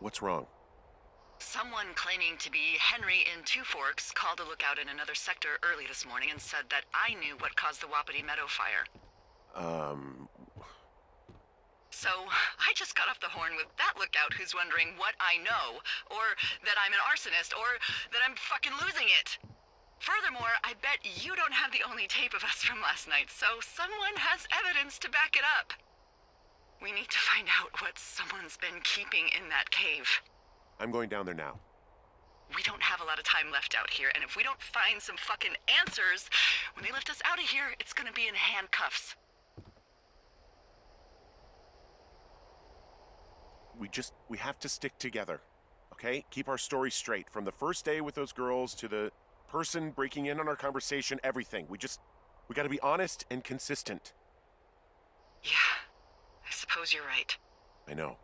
What's wrong? Someone claiming to be Henry in Two Forks called a lookout in another sector early this morning and said that I knew what caused the Wapiti Meadow fire. So, I just got off the horn with that lookout who's wondering what I know, or that I'm an arsonist, or that I'm fucking losing it. Furthermore, I bet you don't have the only tape of us from last night, so someone has evidence to back it up. We need to find out what someone's been keeping in that cave. I'm going down there now. We don't have a lot of time left out here, and if we don't find some fucking answers, when they lift us out of here, it's gonna be in handcuffs. We have to stick together, okay? Keep our story straight. From the first day with those girls to the person breaking in on our conversation, everything. We gotta be honest and consistent. Yeah, I suppose you're right. I know.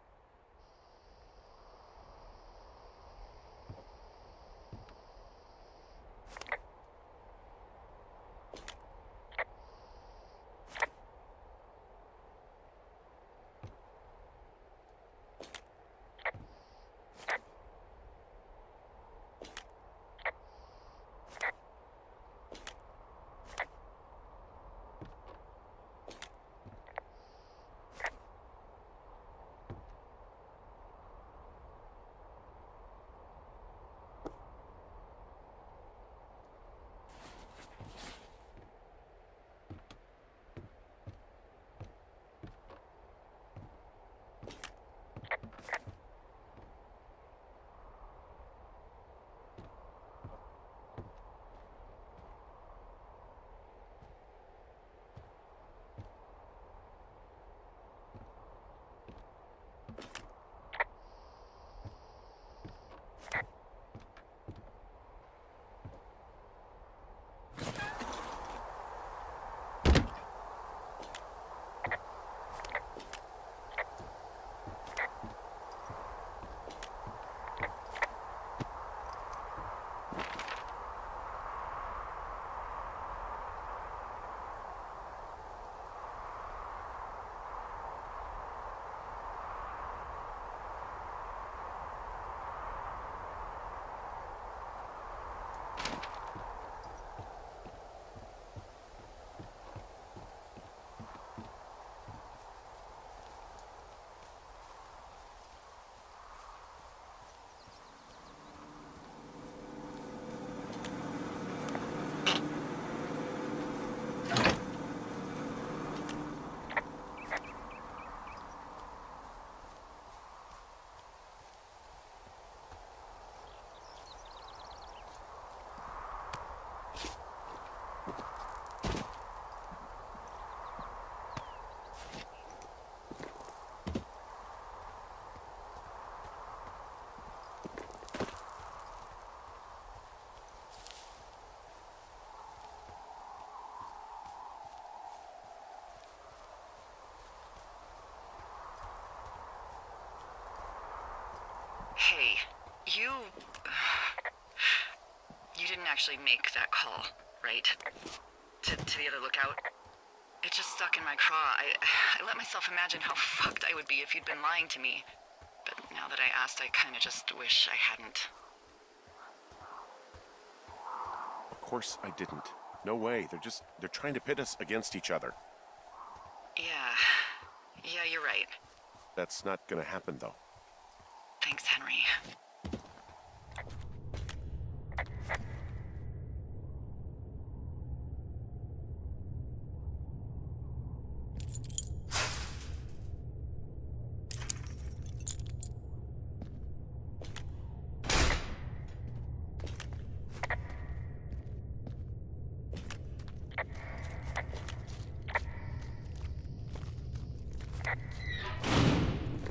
Hey, you didn't actually make that call, right? To the other lookout? It just stuck in my craw. I let myself imagine how fucked I would be if you'd been lying to me. But now that I asked, I kinda just wish I hadn't. Of course I didn't. No way. They're trying to pit us against each other. Yeah, you're right. That's not gonna happen, though. Thanks, Henry.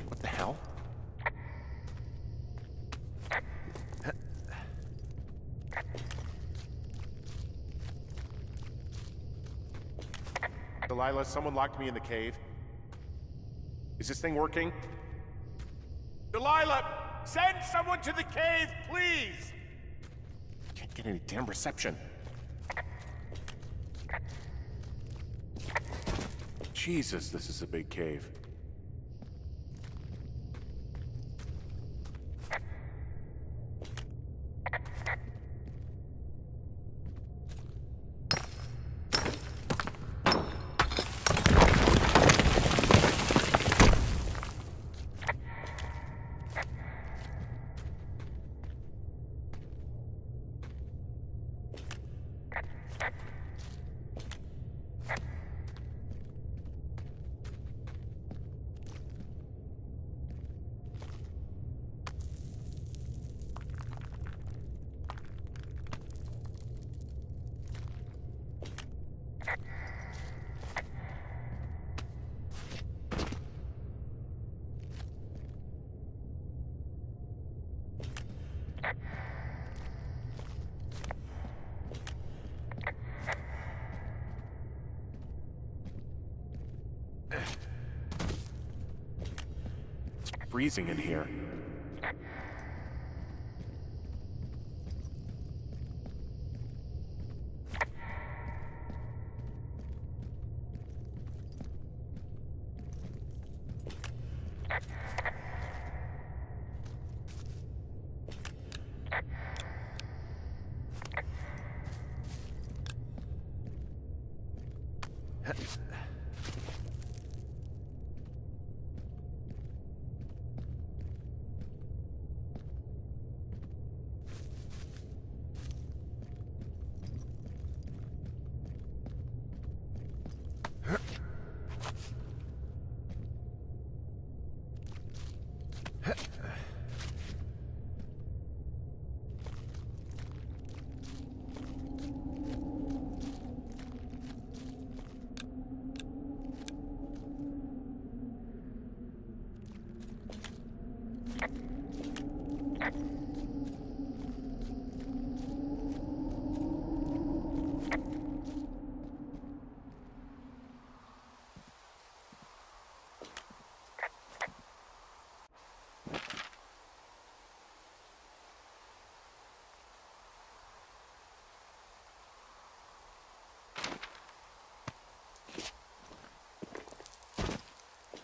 What the hell? Delilah, someone locked me in the cave. Is this thing working? Delilah! Send someone to the cave, please! Can't get any damn reception. Jesus, this is a big cave. freezing in here.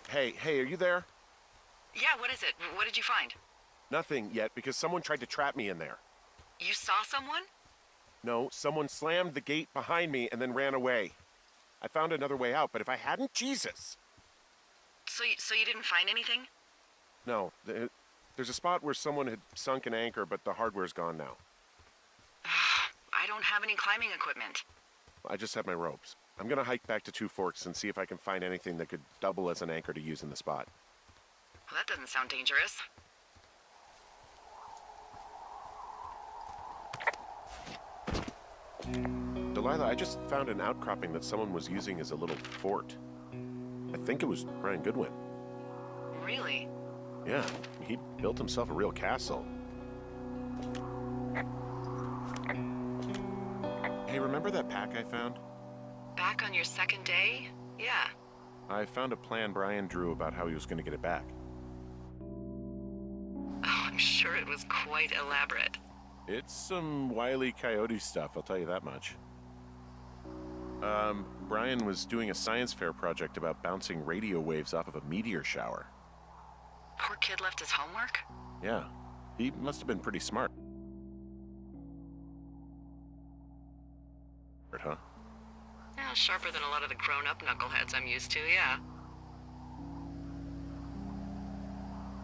Hey, are you there? Yeah, what is it? What did you find? Nothing yet, because someone tried to trap me in there. You saw someone? No, someone slammed the gate behind me and then ran away. I found another way out, but if I hadn't, Jesus! So you didn't find anything? No, there's a spot where someone had sunk an anchor, but the hardware's gone now. I don't have any climbing equipment. I just have my ropes. I'm gonna hike back to Two Forks and see if I can find anything that could double as an anchor to use in the spot. Well, that doesn't sound dangerous. Delilah, I just found an outcropping that someone was using as a little fort. I think it was Brian Goodwin. Really? Yeah, he built himself a real castle. Hey, remember that pack I found? Back on your second day? Yeah. I found a plan Brian drew about how he was going to get it back. Oh, I'm sure it was quite elaborate. It's some Wile E. Coyote stuff, I'll tell you that much. Brian was doing a science fair project about bouncing radio waves off of a meteor shower. Poor kid left his homework? Yeah, he must have been pretty smart. Huh? Yeah, sharper than a lot of the grown-up knuckleheads I'm used to, yeah.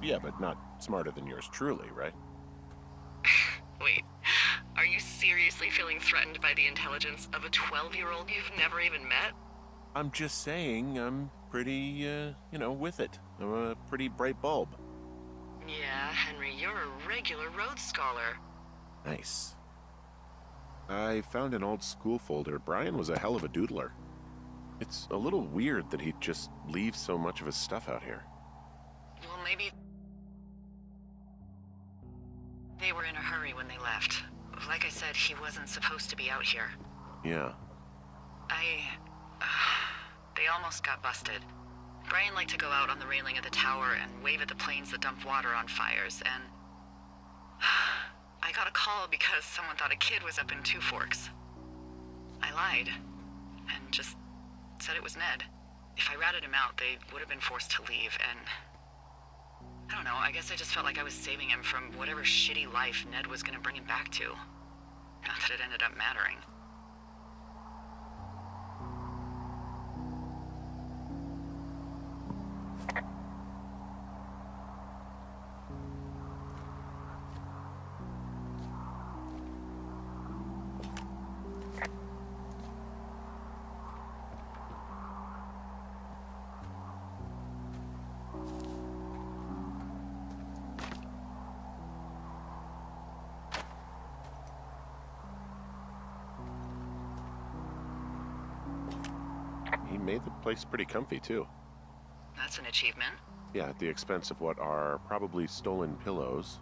Yeah, but not smarter than yours truly, right? Wait, are you seriously feeling threatened by the intelligence of a 12-year-old you've never even met? I'm just saying I'm pretty, with it. I'm a pretty bright bulb. Yeah, Henry, you're a regular Rhodes Scholar. Nice. I found an old school folder. Brian was a hell of a doodler. It's a little weird that he'd just leave so much of his stuff out here. Well, maybe they were in a hurry when they left. Like I said, he wasn't supposed to be out here. Yeah. They almost got busted. Brian liked to go out on the railing of the tower and wave at the planes that dump water on fires, and I got a call because someone thought a kid was up in Two Forks. I lied, and just said it was Ned. If I ratted him out, they would have been forced to leave, and I don't know, I guess I just felt like I was saving him from whatever shitty life Ned was gonna bring him back to. Not that it ended up mattering. He made the place pretty comfy, too. That's an achievement. Yeah, at the expense of what are probably stolen pillows.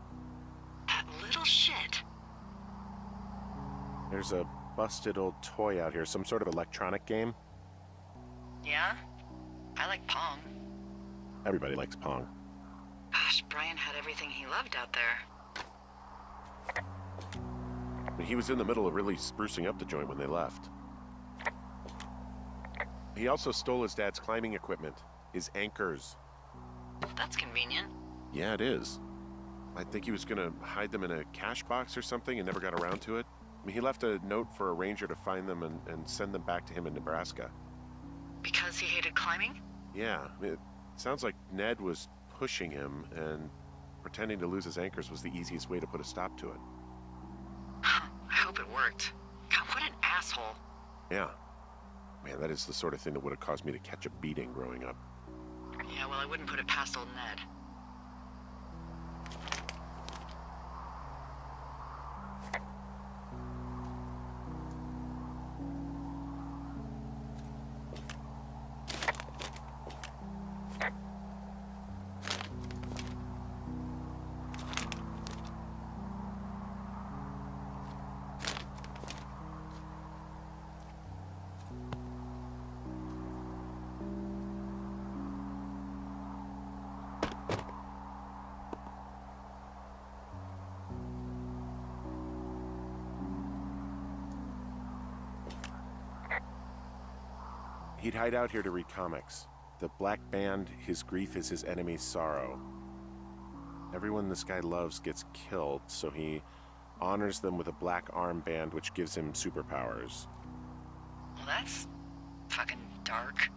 That little shit. There's a busted old toy out here, some sort of electronic game. Yeah? I like Pong. Everybody likes Pong. Gosh, Brian had everything he loved out there. He was in the middle of really sprucing up the joint when they left. He also stole his dad's climbing equipment, his anchors. That's convenient. Yeah, it is. I think he was gonna hide them in a cash box or something and never got around to it. I mean, he left a note for a ranger to find them and send them back to him in Nebraska. Because he hated climbing? Yeah, I mean, it sounds like Ned was pushing him, and pretending to lose his anchors was the easiest way to put a stop to it. I hope it worked. God, what an asshole. Yeah. Man, that is the sort of thing that would have caused me to catch a beating growing up. Yeah, well, I wouldn't put it past old Ned. He'd hide out here to read comics. The Black Band, his grief is his enemy's sorrow. Everyone this guy loves gets killed, so he honors them with a black armband which gives him superpowers. Well, that's fucking dark.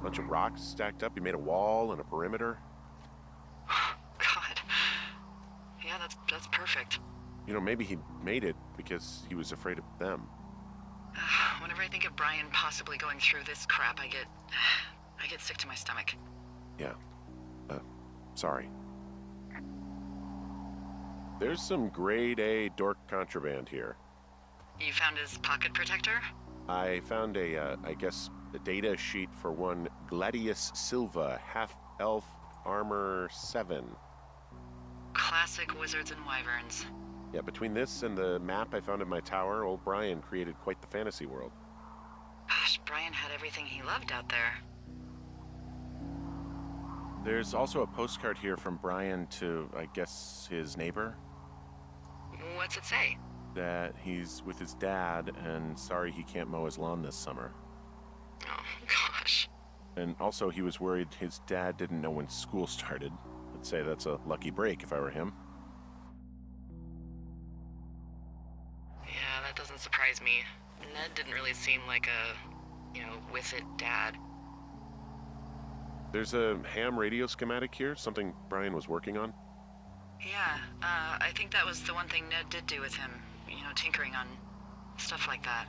Bunch of rocks stacked up. He made a wall and a perimeter. God. Yeah, that's perfect. You know, maybe he made it because he was afraid of them. Whenever I think of Brian possibly going through this crap, I get sick to my stomach. Yeah. Sorry. There's some grade A dork contraband here. You found his pocket protector? I found a data sheet for one Gladius Silva, half-elf armor 7. Classic wizards and wyverns. Yeah, between this and the map I found in my tower, old Brian created quite the fantasy world. Gosh, Brian had everything he loved out there. There's also a postcard here from Brian to, I guess, his neighbor. What's it say? That he's with his dad and sorry he can't mow his lawn this summer. Oh, gosh. And also he was worried his dad didn't know when school started. I'd say that's a lucky break if I were him. Yeah, that doesn't surprise me. Ned didn't really seem like a, with it dad. There's a ham radio schematic here, something Brian was working on. Yeah, I think that was the one thing Ned did do with him. Tinkering on stuff like that.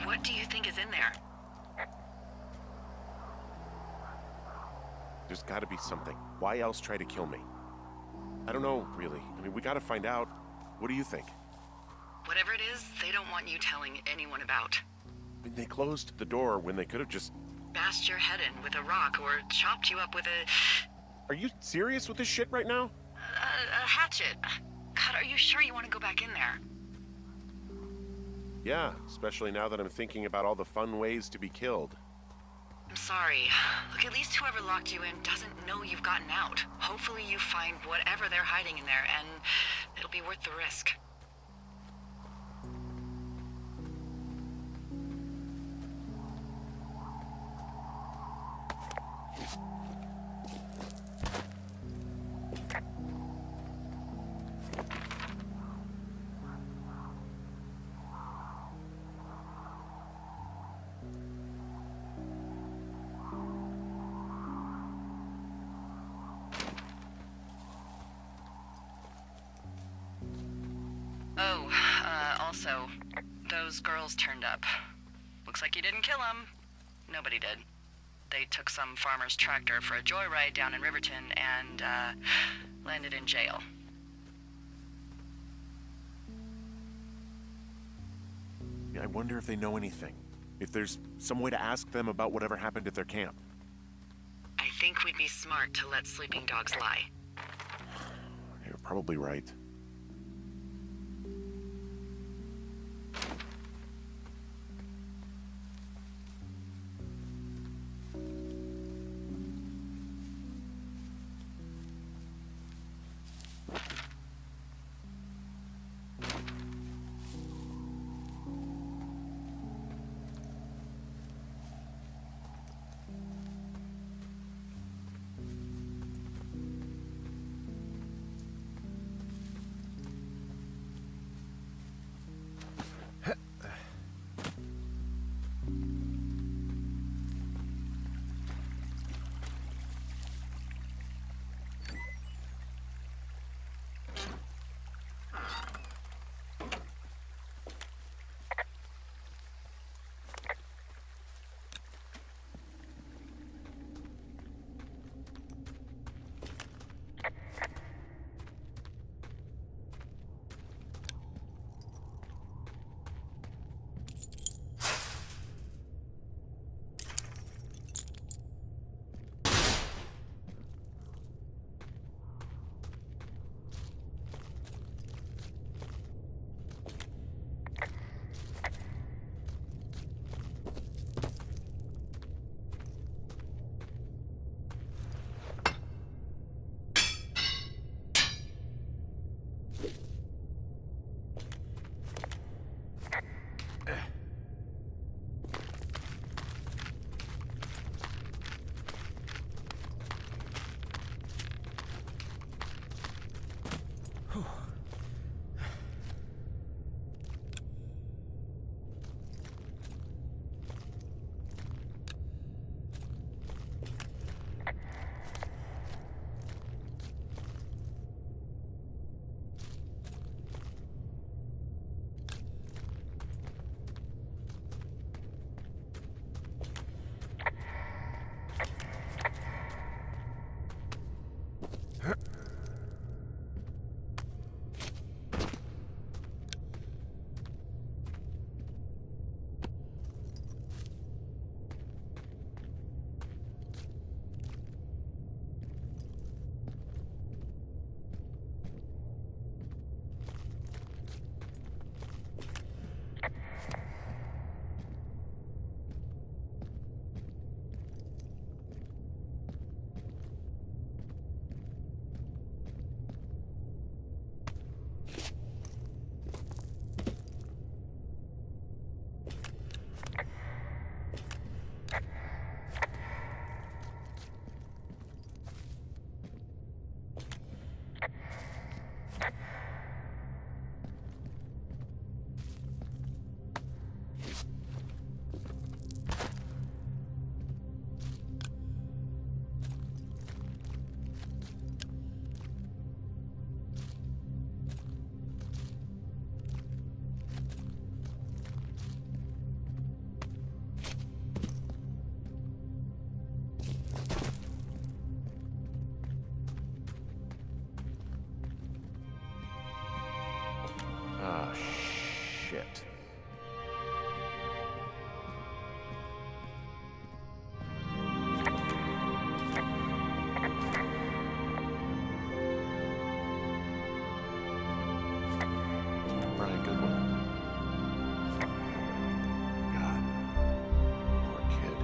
What do you think is in there? There's gotta be something. Why else try to kill me? I don't know, really. I mean, we gotta find out. What do you think? Whatever it is, they don't want you telling anyone about. I mean, they closed the door when they could have just... Bashed your head in with a rock or chopped you up with Are you serious with this shit right now? a hatchet. God, are you sure you want to go back in there? Yeah, especially now that I'm thinking about all the fun ways to be killed. I'm sorry. Look, at least whoever locked you in doesn't know you've gotten out. Hopefully you find whatever they're hiding in there, and it'll be worth the risk. Oh, also, those girls turned up. Looks like you didn't kill them. Nobody did. They took some farmer's tractor for a joyride down in Riverton and, landed in jail. I wonder if they know anything. If there's some way to ask them about whatever happened at their camp. I think we'd be smart to let sleeping dogs lie. You're probably right. shit. Brian Goodwin. God. Poor kid.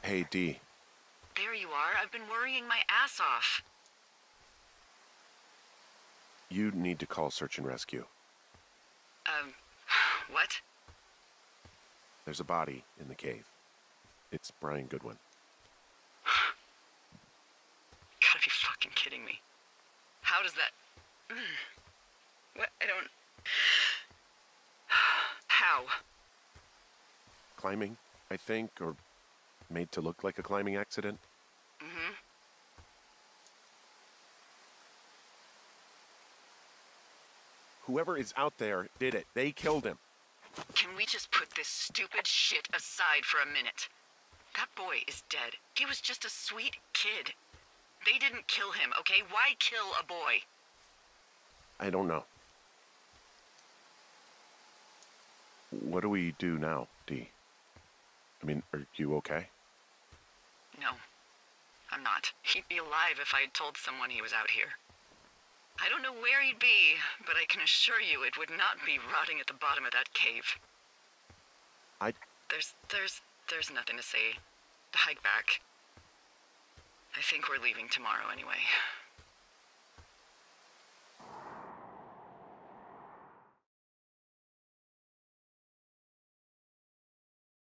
Hey, Dee. There you are. I've been worrying my ass off. You need to call search and rescue. What? There's a body in the cave. It's Brian Goodwin. Gotta be fucking kidding me. How does that... What? I don't... How? Climbing, I think, or made to look like a climbing accident. Mm-hmm. Whoever is out there did it. They killed him. Can we just put this stupid shit aside for a minute? That boy is dead. He was just a sweet kid. They didn't kill him, okay? Why kill a boy? I don't know. What do we do now, Dee? I mean, are you okay? No, I'm not. He'd be alive if I had told someone he was out here. I don't know where he'd be, but I can assure you it would not be rotting at the bottom of that cave. There's nothing to say. Hike back. I think we're leaving tomorrow anyway.